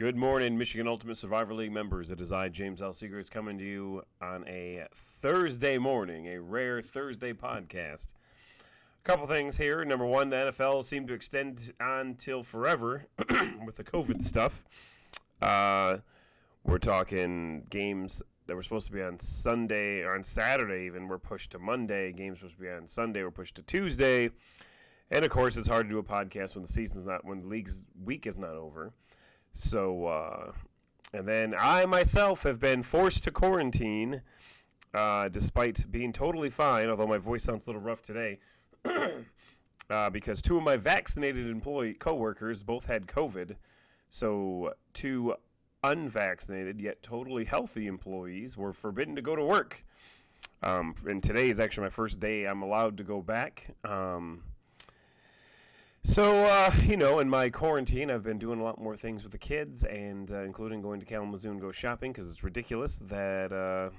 Good morning, Michigan Ultimate Survivor League members. It is I, James L. Seegers, coming to you on a Thursday morning, a rare Thursday podcast. A couple things here. Number one, the NFL seemed to extend on till forever with the COVID stuff. We're talking games that were supposed to be on Sunday or on Saturday even were pushed to Monday. Games supposed to be on Sunday were pushed to Tuesday. And of course, it's hard to do a podcast when the league's week is not over. So, and then I myself have been forced to quarantine, despite being totally fine, although my voice sounds a little rough today, because two of my vaccinated coworkers both had COVID. So, two unvaccinated yet totally healthy employees were forbidden to go to work. And today is actually my first day I'm allowed to go back. So, in my quarantine, I've been doing a lot more things with the kids, and including going to Kalamazoo and go shopping, because it's ridiculous that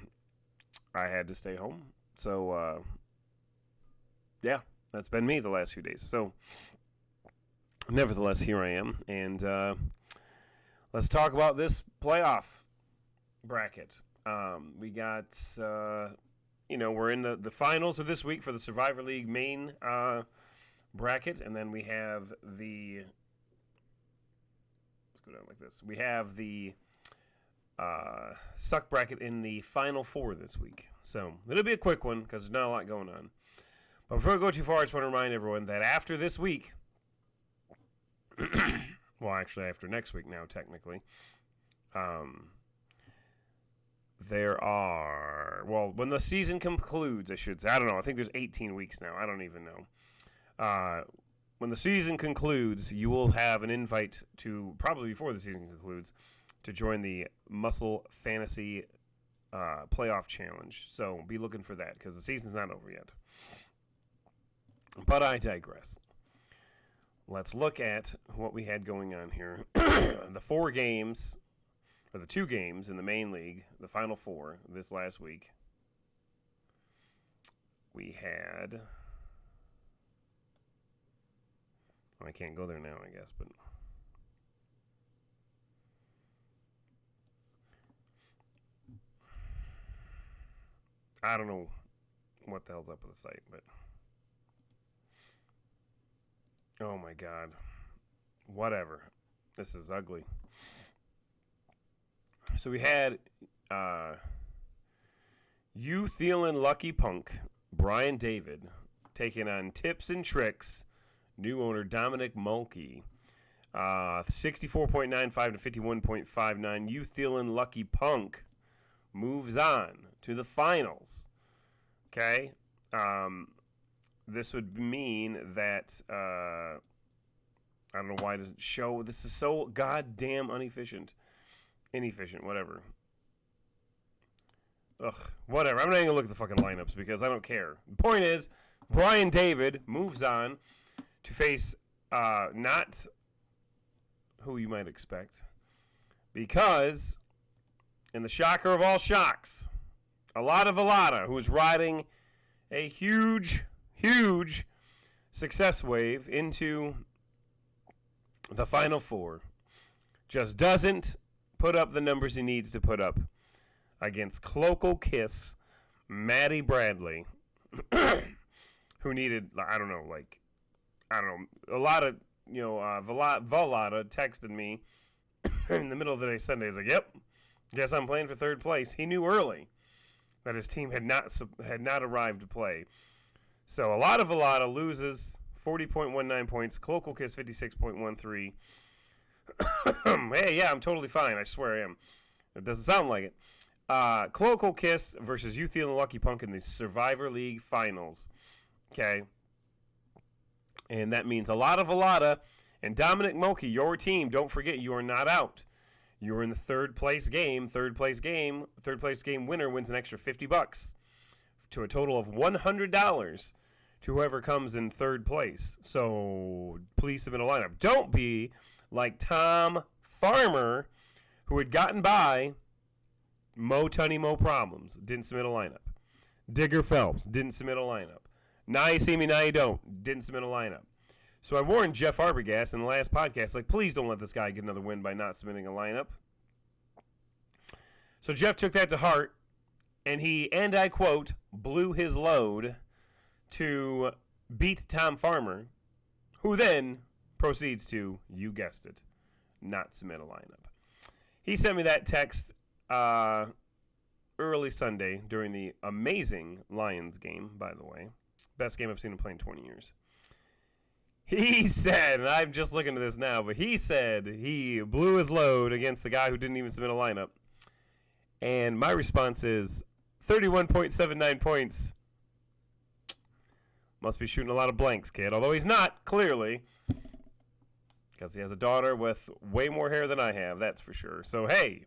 I had to stay home. So, yeah, that's been me the last few days. So, nevertheless, here I am, and let's talk about this playoff bracket. We got, we're in the finals of this week for the Survivor League main bracket, and then we have let's go down like this. We have the SUK bracket in the Final Four this week. So it'll be a quick one because there's not a lot going on. But before we go too far, I just want to remind everyone that after this week, well, actually after next week now, technically, when the season concludes, I should say, I don't know, I think there's 18 weeks now. I don't even know. When the season concludes, you will have an invite to, probably before the season concludes, to join the MUSL Fantasy Playoff Challenge. So be looking for that, because the season's not over yet. But I digress. Let's look at what we had going on here. The 4 games, or the 2 games in the main league, the Final Four, this last week. We had... I can't go there now, I guess, but I don't know what the hell's up with the site, but oh my God, whatever. This is ugly. So we had You Thielen Lucky Punk, Brian David, taking on Tips and Tricks, new owner Dominic Mulkey. 64.95 to 51.59. You Thielen Lucky Punk moves on to the finals. Okay? This would mean that I don't know why it doesn't show. This is so goddamn inefficient, whatever. Ugh, whatever. I'm not even going to look at the fucking lineups because I don't care. The point is, Brian David moves on to face not who you might expect, because in the shocker of all shocks, Alada, who is riding a huge success wave into the Final Four, just doesn't put up the numbers he needs to put up against Clocal Kiss, Maddie Bradley, who needed, a lot of, Valada texted me in the middle of the day Sunday. He's like, yep, guess I'm playing for third place. He knew early that his team had not arrived to play. So a lot of Valada loses 40.19 points. Clocal Kiss 56.13. Hey, yeah, I'm totally fine. I swear I am. It doesn't sound like it. Clocal Kiss versus You Thielen Lucky Punk in the Survivor League Finals. Okay. And that means a lot of Valada and Dominic Mulkey, your team. Don't forget, you are not out. You are in the third place game. Third place game winner wins an extra $50 to a total of $100 to whoever comes in third place. So please submit a lineup. Don't be like Tom Farmer, who had gotten by Mo Tunney Mo Problems. Didn't submit a lineup. Digger Phelps didn't submit a lineup. Now you see me, now you don't. Didn't submit a lineup. So I warned Jeff Arbogast in the last podcast, like, please don't let this guy get another win by not submitting a lineup. So Jeff took that to heart, and he, and I quote, blew his load to beat Tom Farmer, who then proceeds to, you guessed it, not submit a lineup. He sent me that text early Sunday during the amazing Lions game, by the way. Best game I've seen him play in 20 years. He said, and I'm just looking at this now, but he said he blew his load against the guy who didn't even submit a lineup. And my response is 31.79 points. Must be shooting a lot of blanks, kid. Although he's not, clearly. Because he has a daughter with way more hair than I have, that's for sure. So, hey,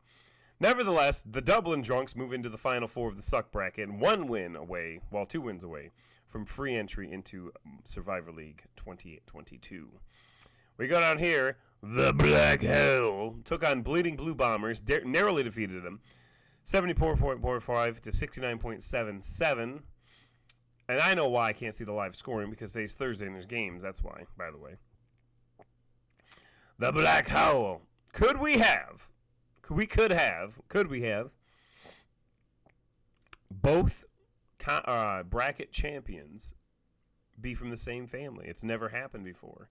nevertheless, the Dublin Drunks move into the Final Four of the SUK bracket, 1 win away, well, 2 wins away, from free entry into Survivor League 2022. We go down here. The Black Hole took on Bleeding Blue Bombers, narrowly defeated them, 74.45 to 69.77. And I know why I can't see the live scoring, because today's Thursday and there's games. That's why, by the way. The Black Hole. Could we have both bracket champions be from the same family? It's never happened before.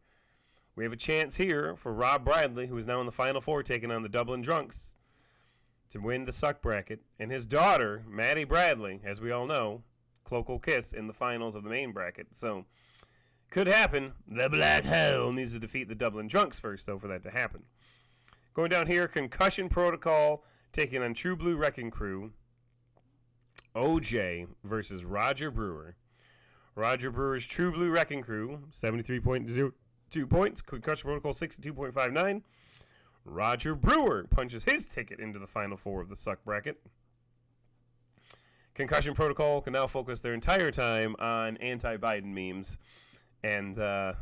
We have a chance here for Rob Bradley, who is now in the Final Four, taking on the Dublin Drunks, to win the SUK bracket, and his daughter, Maddie Bradley, as we all know, Cloak Kiss in the finals of the main bracket. So, could happen. The Black Hole needs to defeat the Dublin Drunks first, though, for that to happen. Going down here, Concussion Protocol taking on True Blue Wrecking Crew. OJ versus Roger Brewer. Roger Brewer's True Blue Wrecking Crew, 73.02 points. Concussion Protocol, 62.59. Roger Brewer punches his ticket into the Final Four of the SUK bracket. Concussion Protocol can now focus their entire time on anti-Biden memes. And I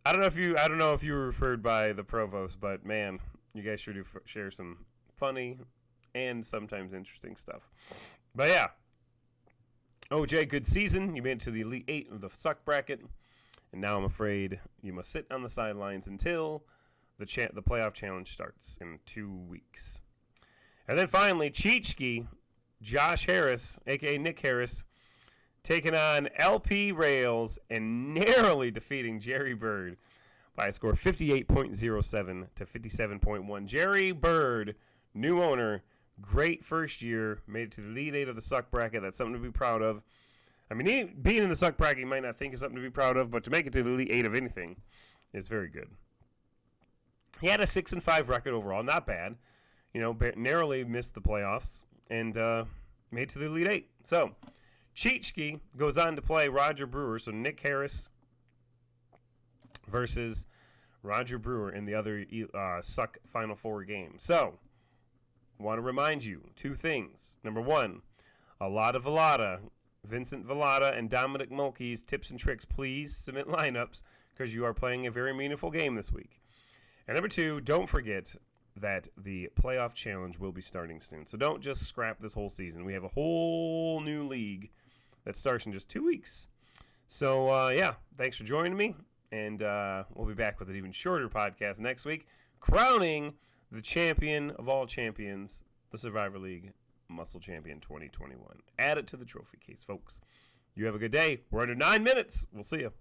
don't know if you were referred by the provost, but man, you guys sure do share some funny and sometimes interesting stuff. But yeah, OJ, good season. You made it to the Elite 8 of the SUK bracket, and now I'm afraid you must sit on the sidelines until the playoff challenge starts in 2 weeks. And then finally, Cheechki, Josh Harris, a.k.a. Nick Harris, taking on LP Rails and narrowly defeating Jerry Bird by a score of 58.07 to 57.1. Jerry Bird, new owner, great first year, made it to the Elite 8 of the SUK bracket. That's something to be proud of. I mean, being in the SUK bracket, you might not think is something to be proud of, but to make it to the Elite 8 of anything is very good. He had a 6-5 record overall, not bad. You know, narrowly missed the playoffs and made it to the Elite 8. So, Cheechki goes on to play Roger Brewer. So, Nick Harris versus Roger Brewer in the other SUK Final Four game. So, want to remind you 2 things. Number 1, Vincent Villada and Dominic Mulkey's tips and tricks. Please submit lineups because you are playing a very meaningful game this week. And number 2, don't forget that the playoff challenge will be starting soon. So don't just scrap this whole season. We have a whole new league that starts in just 2 weeks. So, yeah, thanks for joining me. And we'll be back with an even shorter podcast next week, crowning the champion of all champions, the Survivor League MUSL Champion 2021. Add it to the trophy case, folks. You have a good day. We're under 9 minutes. We'll see you.